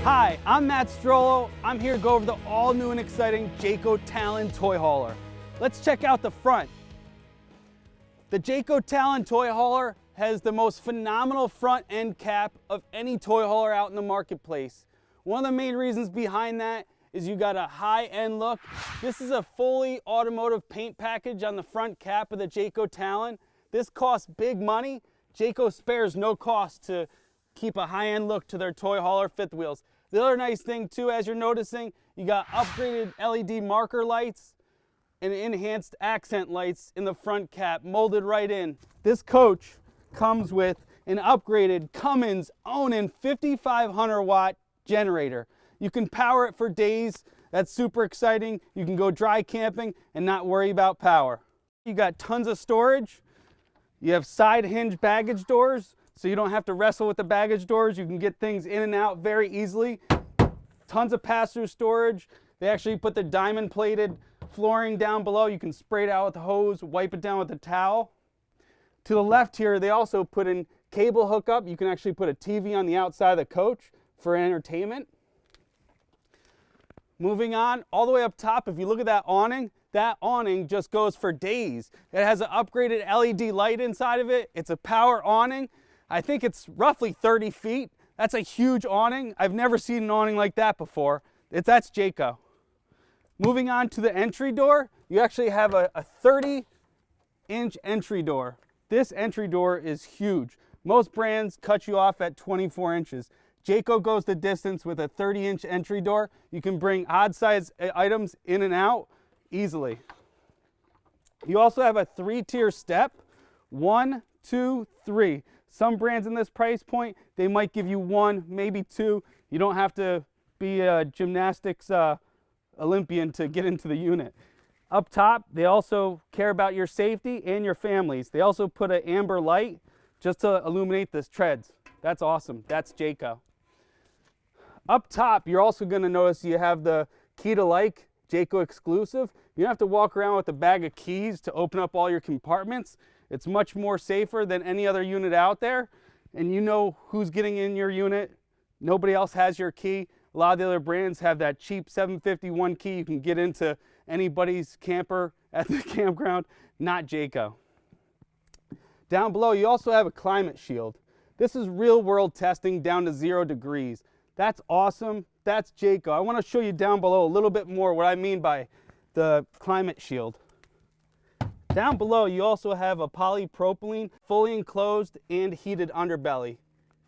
Hi, I'm Matt Strollo. I'm here to go over the all-new and exciting Jayco Talon toy hauler. Let's check out the front. The Jayco Talon toy hauler has the most phenomenal front end cap of any toy hauler out in the marketplace. One of the main reasons behind that is you got a high-end look. This is a fully automotive paint package on the front cap of the Jayco Talon. This costs big money. Jayco spares no cost to keep a high-end look to their toy hauler fifth wheels. The other nice thing too, as you're noticing, you got upgraded LED marker lights and enhanced accent lights in the front cap, molded right in. This coach comes with an upgraded Cummins Onin 5500 watt generator. You can power it for days. That's super exciting. You can go dry camping and not worry about power. You got tons of storage. You have side hinge baggage doors, so you don't have to wrestle with the baggage doors. You can get things in and out very easily. Tons of pass-through storage. They actually put the diamond plated flooring down below. You can spray it out with a hose, wipe it down with a towel. To the left here, they also put in cable hookup. You can actually put a TV on the outside of the coach for entertainment. Moving on, all the way up top, if you look at that awning just goes for days. It has an upgraded LED light inside of it. It's a power awning. I think it's roughly 30 feet. That's a huge awning. I've never seen an awning like that before. That's Jayco. Moving on to the entry door, you actually have a 30-inch entry door. This entry door is huge. Most brands cut you off at 24 inches. Jayco goes the distance with a 30-inch entry door. You can bring odd-sized items in and out easily. You also have a 3-tier step. 1, 2, 3. Some brands in this price point, they might give you 1, maybe 2. You don't have to be a gymnastics Olympian to get into the unit. Up top, they also care about your safety and your families. They also put an amber light just to illuminate the treads. That's awesome. That's Jayco. Up top, you're also going to notice you have the key to like Jayco exclusive. You don't have to walk around with a bag of keys to open up all your compartments. It's much more safer than any other unit out there, and you know who's getting in your unit. Nobody else has your key. A lot of the other brands have that cheap 751 key. You can get into anybody's camper at the campground, not Jayco. Down below, you also have a climate shield. This is real world testing down to 0 degrees. That's awesome. That's Jayco. I want to show you down below a little bit more what I mean by the climate shield. Down below, you also have a polypropylene, fully enclosed and heated underbelly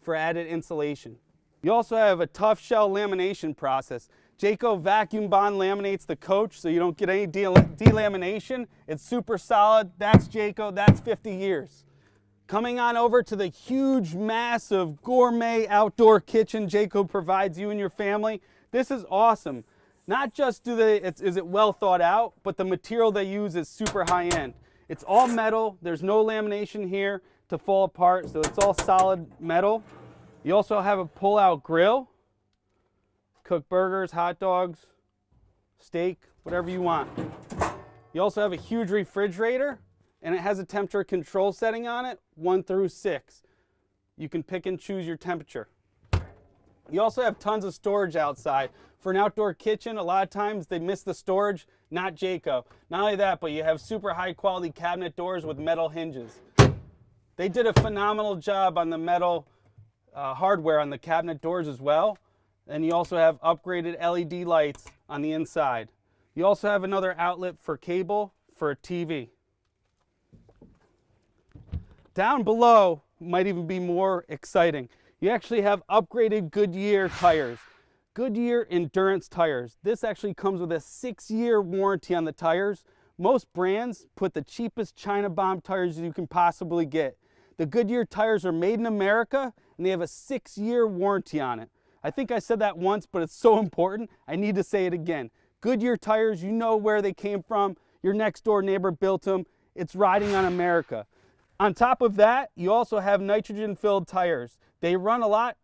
for added insulation. You also have a tough shell lamination process. Jayco vacuum bond laminates the coach so you don't get any delamination. It's super solid. That's Jayco. That's 50 years. Coming on over to the huge, massive, gourmet outdoor kitchen Jayco provides you and your family. This is awesome. Not just is it well thought out, but the material they use is super high end. It's all metal. There's no lamination here to fall apart, so it's all solid metal. You also have a pull-out grill. Cook burgers, hot dogs, steak, whatever you want. You also have a huge refrigerator, and it has a temperature control setting on it, 1 through 6. You can pick and choose your temperature. You also have tons of storage outside. For an outdoor kitchen, a lot of times they miss the storage, not Jayco. Not only that, but you have super high quality cabinet doors with metal hinges. They did a phenomenal job on the metal hardware on the cabinet doors as well. And you also have upgraded LED lights on the inside. You also have another outlet for cable for a TV. Down below might even be more exciting. You actually have upgraded Goodyear tires. Goodyear Endurance tires. This actually comes with a 6-year warranty on the tires. Most brands put the cheapest China bomb tires you can possibly get. The Goodyear tires are made in America and they have a 6-year warranty on it. I think I said that once, but it's so important, I need to say it again. Goodyear tires, you know where they came from. Your next door neighbor built them. It's riding on America. On top of that, you also have nitrogen-filled tires. They run a lot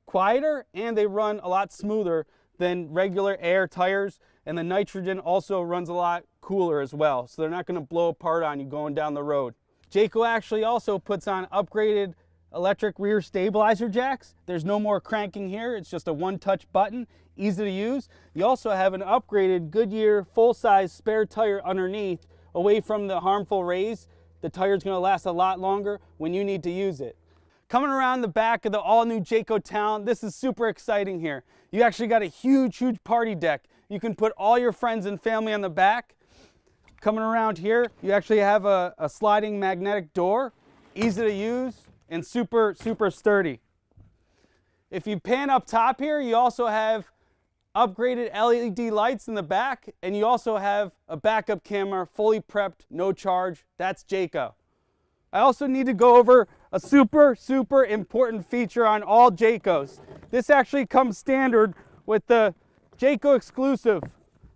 quieter and they run a lot smoother than regular air tires, and the nitrogen also runs a lot cooler as well, so they're not going to blow apart on you going down the road. Jayco actually also puts on upgraded electric rear stabilizer jacks. There's no more cranking here. It's just a one-touch button, easy to use. You also have an upgraded Goodyear full-size spare tire underneath, away from the harmful rays. The tire's going to last a lot longer when you need to use it. Coming around the back of the all-new Jayco Talon, this is super exciting here. You actually got a huge party deck. You can put all your friends and family on the back. Coming around here, you actually have a sliding magnetic door, easy to use and super sturdy. If you pan up top here, you also have upgraded LED lights in the back, and you also have a backup camera, fully prepped, no charge. That's Jayco. I also need to go over a super important feature on all Jaycos. This actually comes standard with the Jayco exclusive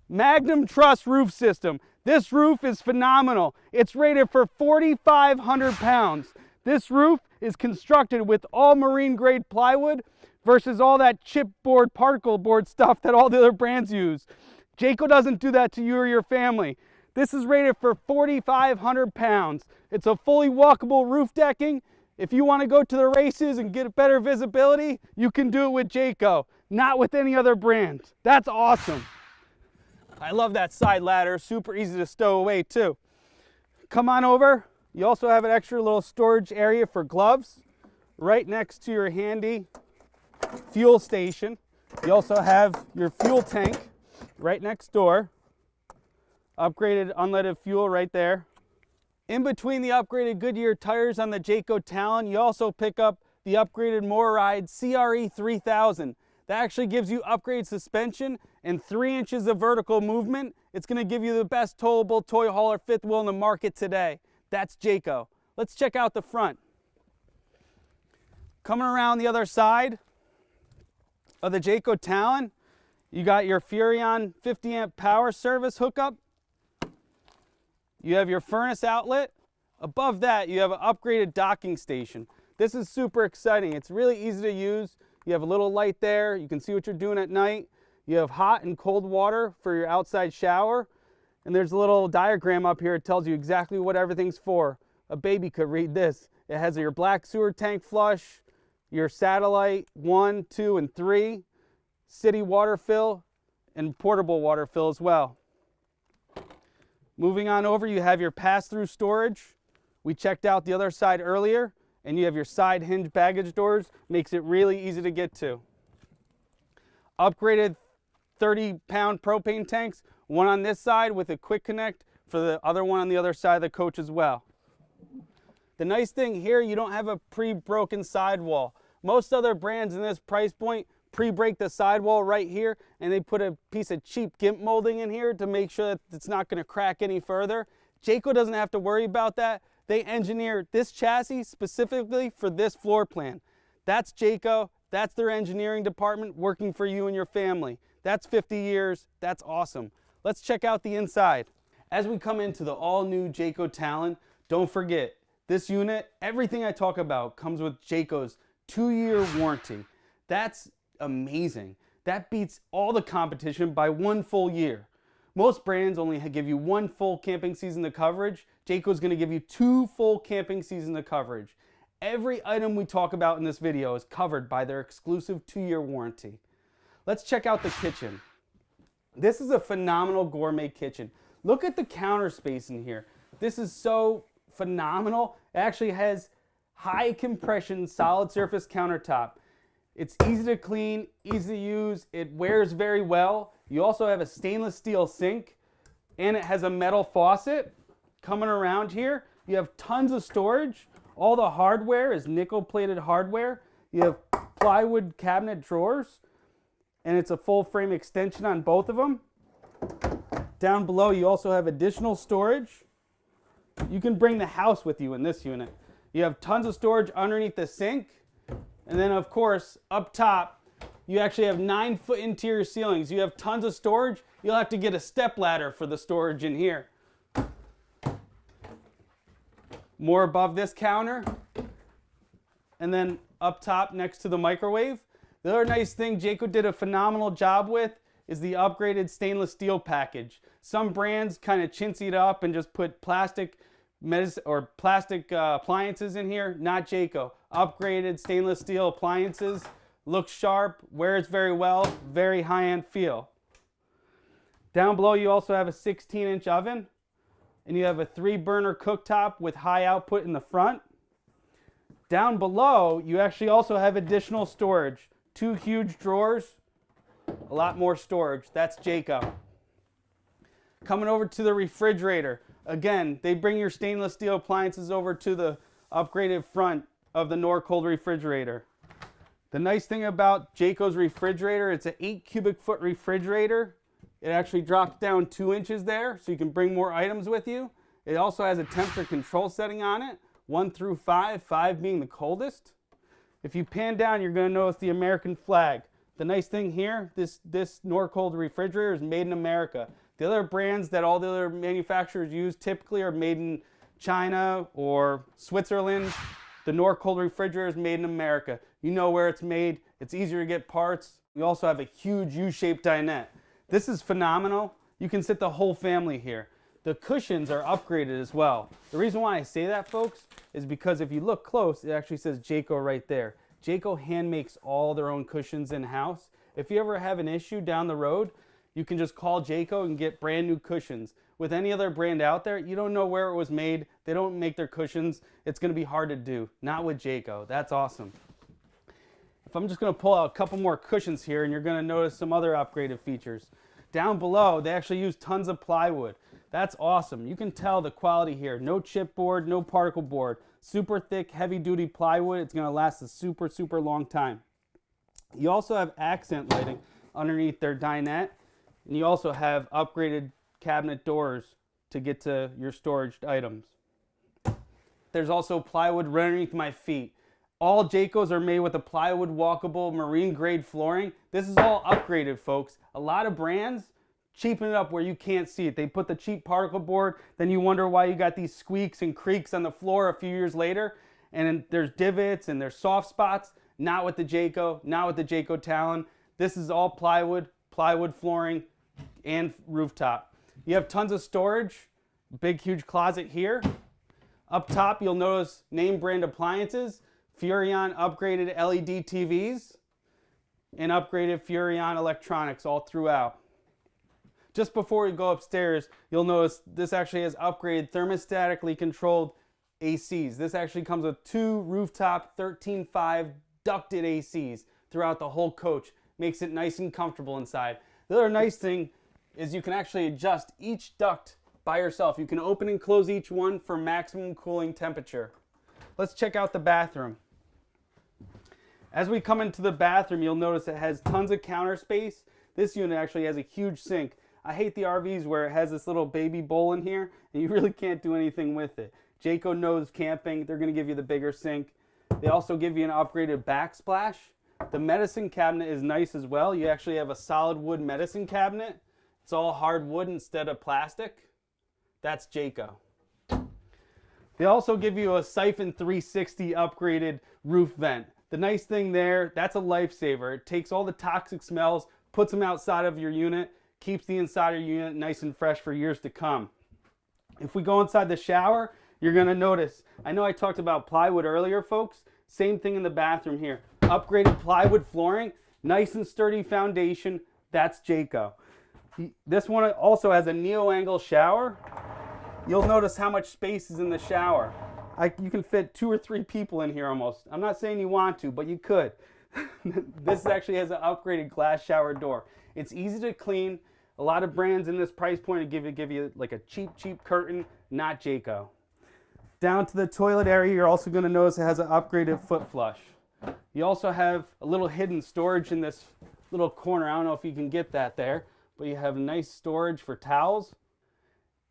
Magnum Truss roof system. This roof is phenomenal. It's rated for 4,500 pounds. This roof is constructed with all marine grade plywood versus all that chipboard, particle board stuff that all the other brands use. Jayco doesn't do that to you or your family. This is rated for 4,500 pounds. It's a fully walkable roof decking. If you want to go to the races and get better visibility, you can do it with Jayco, not with any other brand. That's awesome. I love that side ladder, super easy to stow away too. Come on over. You also have an extra little storage area for gloves right next to your handy fuel station. You also have your fuel tank right next door. Upgraded unleaded fuel right there. In between the upgraded Goodyear tires on the Jayco Talon, you also pick up the upgraded MotorRide CRE 3000. That actually gives you upgraded suspension and 3 inches of vertical movement. It's going to give you the best towable toy hauler fifth wheel in the market today. That's Jayco. Let's check out the front. Coming around the other side of the Jayco Talon, you got your Furrion 50 amp power service hookup. You have your furnace outlet. Above that, you have an upgraded docking station. This is super exciting. It's really easy to use. You have a little light there. You can see what you're doing at night. You have hot and cold water for your outside shower. And there's a little diagram up here. It tells you exactly what everything's for. A baby could read this. It has your black sewer tank flush, your satellite 1, 2, and 3, city water fill, and portable water fill as well. Moving on over, you have your pass-through storage. We checked out the other side earlier, and you have your side hinge baggage doors. Makes it really easy to get to. Upgraded 30-pound propane tanks, one on this side with a quick connect for the other one on the other side of the coach as well. The nice thing here, you don't have a pre-broken sidewall. Most other brands in this price point pre-break the sidewall right here, and they put a piece of cheap gimp molding in here to make sure that it's not going to crack any further. Jayco doesn't have to worry about that. They engineered this chassis specifically for this floor plan. That's Jayco. That's their engineering department working for you and your family. That's 50 years. That's awesome. Let's check out the inside. As we come into the all-new Jayco Talon, don't forget, this unit, everything I talk about comes with Jayco's 2-year warranty. That's amazing. That beats all the competition by 1 full year. Most brands only give you 1 full camping season of coverage. Jayco's going to give you 2 full camping seasons of coverage. Every item we talk about in this video is covered by their exclusive 2-year warranty. Let's check out the kitchen. This is a phenomenal gourmet kitchen. Look at the counter space in here. This is so phenomenal. It actually has high compression solid surface countertop. It's easy to clean, easy to use. It wears very well. You also have a stainless steel sink, and it has a metal faucet. Coming around here, you have tons of storage. All the hardware is nickel plated hardware. You have plywood cabinet drawers, and it's a full frame extension on both of them. Down below, you also have additional storage. You can bring the house with you in this unit. You have tons of storage underneath the sink. And then, of course, up top, you actually have 9-foot interior ceilings. You have tons of storage. You'll have to get a step ladder for the storage in here. More above this counter. And then up top next to the microwave. The other nice thing Jayco did a phenomenal job with is the upgraded stainless steel package. Some brands kind of chintzy it up and just put plastic appliances in here. Not Jayco. upgraded stainless steel appliances. Looks sharp, wears very well, very high-end feel. Down below you also have a 16-inch oven, and you have a 3-burner cooktop with high output in the front. Down below you actually also have additional storage. 2 huge drawers, a lot more storage. That's Jayco. Coming over to the refrigerator. Again, they bring your stainless steel appliances over to the upgraded front of the Norcold refrigerator. The nice thing about Jayco's refrigerator, it's an 8 cubic foot refrigerator. It actually drops down 2 inches there, so you can bring more items with you. It also has a temperature control setting on it, 1 through 5, 5 being the coldest. If you pan down, you're going to notice the American flag. The nice thing here, this Norcold refrigerator is made in America. The other brands that all the other manufacturers use typically are made in China or Switzerland. The Norcold refrigerator is made in America. You know where it's made. It's easier to get parts. We also have a huge U-shaped dinette. This is phenomenal. You can sit the whole family here. The cushions are upgraded as well. The reason why I say that, folks, is because if you look close, it actually says Jayco right there. Jayco hand makes all their own cushions in-house. If you ever have an issue down the road, you can just call Jayco and get brand new cushions. With any other brand out there, you don't know where it was made. They don't make their cushions. It's going to be hard to do. Not with Jayco. That's awesome. If I'm just going to pull out a couple more cushions here, and you're going to notice some other upgraded features. Down below, they actually use tons of plywood. That's awesome. You can tell the quality here. No chipboard, no particle board. Super thick, heavy-duty plywood. It's going to last a super, super long time. You also have accent lighting underneath their dinette. And you also have upgraded cabinet doors to get to your storage items. There's also plywood right underneath my feet. All Jaycos are made with a plywood walkable marine grade flooring. This is all upgraded, folks. A lot of brands cheapen it up where you can't see it. They put the cheap particle board, then you wonder why you got these squeaks and creaks on the floor a few years later. And then there's divots and there's soft spots. Not with the Jayco, not with the Jayco Talon. This is all plywood flooring, and rooftop. You have tons of storage, big huge closet here. Up top you'll notice name brand appliances, Furrion upgraded LED TVs, and upgraded Furrion electronics all throughout. Just before we go upstairs, you'll notice this actually has upgraded thermostatically controlled ACs. This actually comes with 2 rooftop 13.5 ducted ACs throughout the whole coach. Makes it nice and comfortable inside. The other nice thing is you can actually adjust each duct by yourself. You can open and close each one for maximum cooling temperature. Let's check out the bathroom. As we come into the bathroom, you'll notice it has tons of counter space. This unit actually has a huge sink. I hate the RVs where it has this little baby bowl in here and you really can't do anything with it. Jayco knows camping. They're going to give you the bigger sink. They also give you an upgraded backsplash. The medicine cabinet is nice as well. You actually have a solid wood medicine cabinet. It's all hardwood instead of plastic. That's Jayco. They also give you a Siphon 360 upgraded roof vent. The nice thing there, that's a lifesaver. It takes all the toxic smells, puts them outside of your unit, keeps the inside of your unit nice and fresh for years to come. If we go inside the shower, you're going to notice, I know I talked about plywood earlier, folks. Same thing in the bathroom here. Upgraded plywood flooring, nice and sturdy foundation. That's Jayco. This one also has a neo-angle shower. You'll notice how much space is in the shower. You can fit 2 or 3 people in here almost. I'm not saying you want to, but you could. This actually has an upgraded glass shower door. It's easy to clean. A lot of brands in this price point give you like a cheap curtain, not Jayco. Down to the toilet area, you're also going to notice it has an upgraded foot flush. You also have a little hidden storage in this little corner. I don't know if you can get that there, but you have nice storage for towels.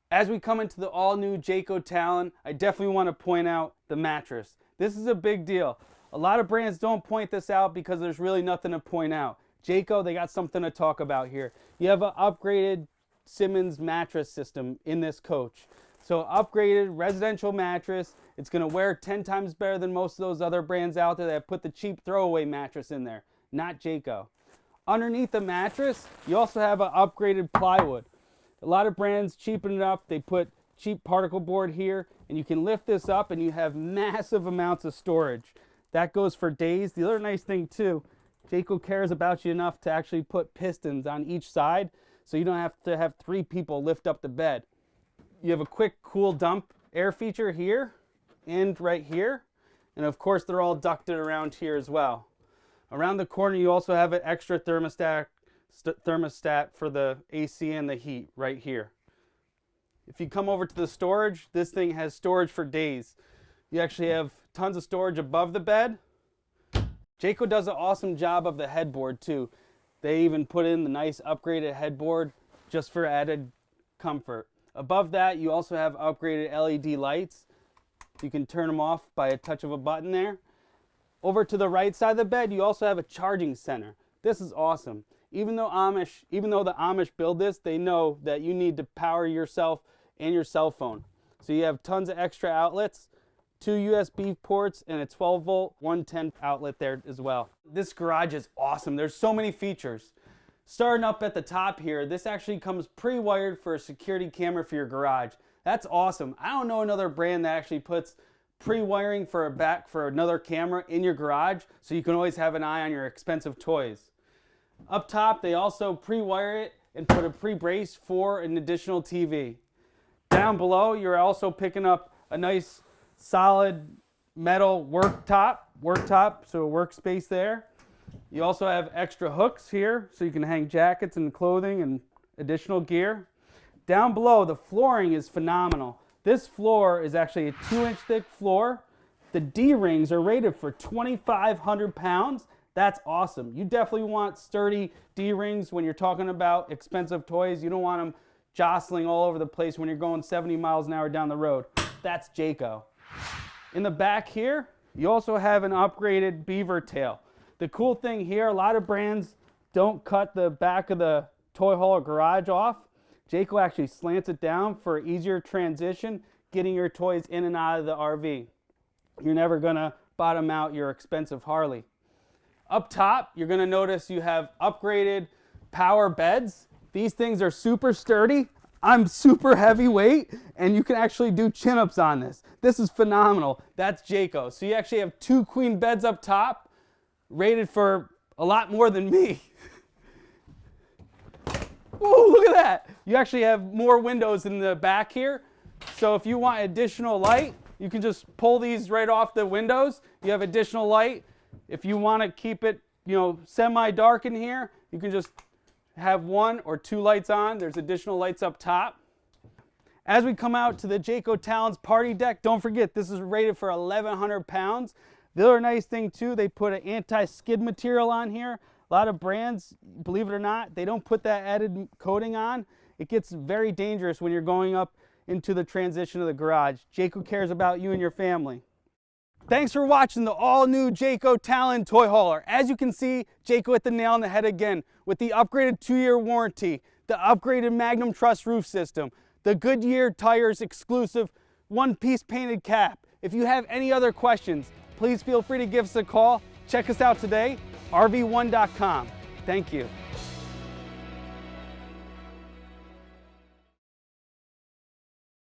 As we come into the all-new Jayco Talon, I definitely want to point out the mattress. This is a big deal. A lot of brands don't point this out because there's really nothing to point out. Jayco, they got something to talk about here. You have an upgraded Simmons mattress system in this coach. So upgraded residential mattress. It's going to wear 10 times better than most of those other brands out there that put the cheap throwaway mattress in there. Not Jayco. Underneath the mattress, you also have an upgraded plywood. A lot of brands cheapen it up. They put cheap particle board here, and you can lift this up and you have massive amounts of storage. That goes for days. The other nice thing too, Jayco cares about you enough to actually put pistons on each side, so you don't have to have 3 people lift up the bed. You have a quick cool dump air feature here and right here. And of course, they're all ducted around here as well. Around the corner, you also have an extra thermostat for the AC and the heat right here. If you come over to the storage, this thing has storage for days. You actually have tons of storage above the bed. Jayco does an awesome job of the headboard too. They even put in the nice upgraded headboard just for added comfort. Above that, you also have upgraded LED lights. You can turn them off by a touch of a button there. Over to the right side of the bed, you also have a charging center. This is awesome. Even though the Amish build this, they know that you need to power yourself and your cell phone. So you have tons of extra outlets, 2 USB ports, and a 12-volt 110 outlet there as well. This garage is awesome. There's so many features. Starting up at the top here, this actually comes pre-wired for a security camera for your garage. That's awesome. I don't know another brand that actually puts pre-wiring for another camera in your garage, so you can always have an eye on your expensive toys. Up top, they also pre-wire it and put a pre-brace for an additional TV. Down below, you're also picking up a nice solid metal worktop, so a workspace there. You also have extra hooks here, so you can hang jackets and clothing and additional gear. Down below, the flooring is phenomenal. This floor is actually a 2-inch thick floor. The D-rings are rated for 2,500 pounds. That's awesome. You definitely want sturdy D-rings when you're talking about expensive toys. You don't want them jostling all over the place when you're going 70 miles an hour down the road. That's Jayco. In the back here, you also have an upgraded beaver tail. The cool thing here, a lot of brands don't cut the back of the toy hauler garage off. Jayco actually slants it down for easier transition, getting your toys in and out of the RV. You're never gonna bottom out your expensive Harley. Up top, you're gonna notice you have upgraded power beds. These things are super sturdy. I'm super heavyweight, and you can actually do chin-ups on this. This is phenomenal. That's Jayco. So you actually have 2 queen beds up top, rated for a lot more than me. Whoa, look at that. You actually have more windows in the back here. So if you want additional light, you can just pull these right off the windows. You have additional light. If you want to keep it, semi-dark in here, you can just have 1 or 2 lights on. There's additional lights up top. As we come out to the Jayco Talon's party deck, don't forget this is rated for 1,100 pounds. The other nice thing too, they put an anti-skid material on here. A lot of brands, believe it or not, they don't put that added coating on. It gets very dangerous when you're going up into the transition of the garage. Jayco cares about you and your family. Thanks for watching the all-new Jayco Talon toy hauler. As you can see, Jayco hit the nail on the head again with the upgraded 2-year warranty, the upgraded Magnum Truss roof system, the Goodyear tires exclusive 1-piece painted cap. If you have any other questions, please feel free to give us a call. Check us out today, rv1.com. Thank you.